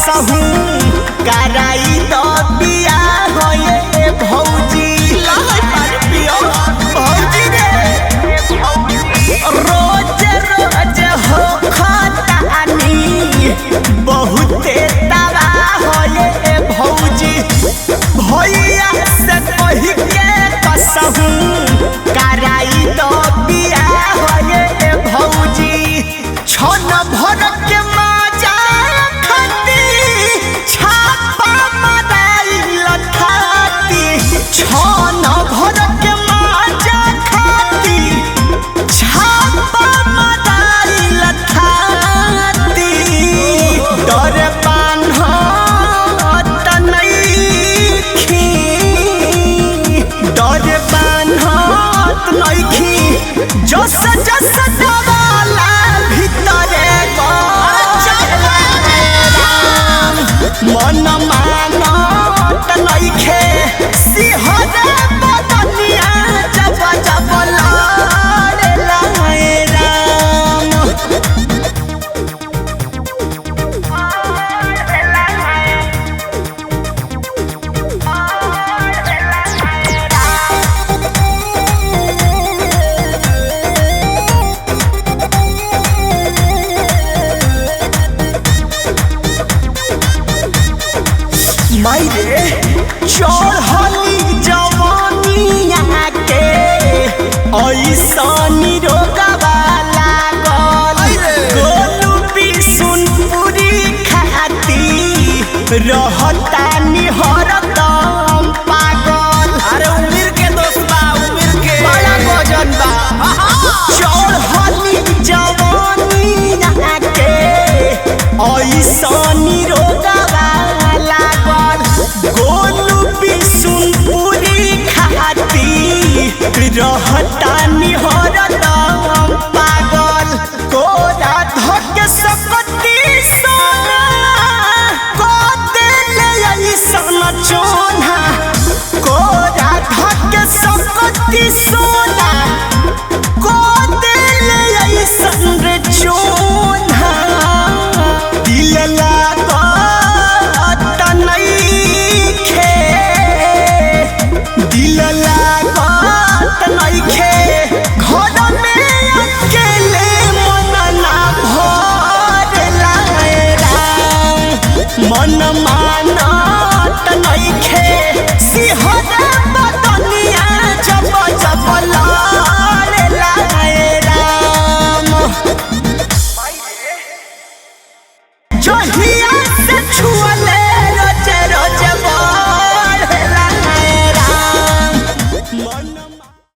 कसहू कराई द बिया होए भौजी भौजी रे रोज रोज हो खतानी बहुते तवा होए भौजी भैया से कही के कसहू कराई द बिया होए भौजी छन भर के माजा खाती छापा माराइल खाती छन भर के माजा खाती छापा माराइल खाती डर बान्हत नइखी डर बान्हत नइखी जस जस दवाला भितरे मन मानत नइखे सिहरे बदनिया जब जब लड़ेला राम मायरे चढ़ली जवानिया के ऐसनी रोगवा लागल गोलू बिसुनपुरी खाती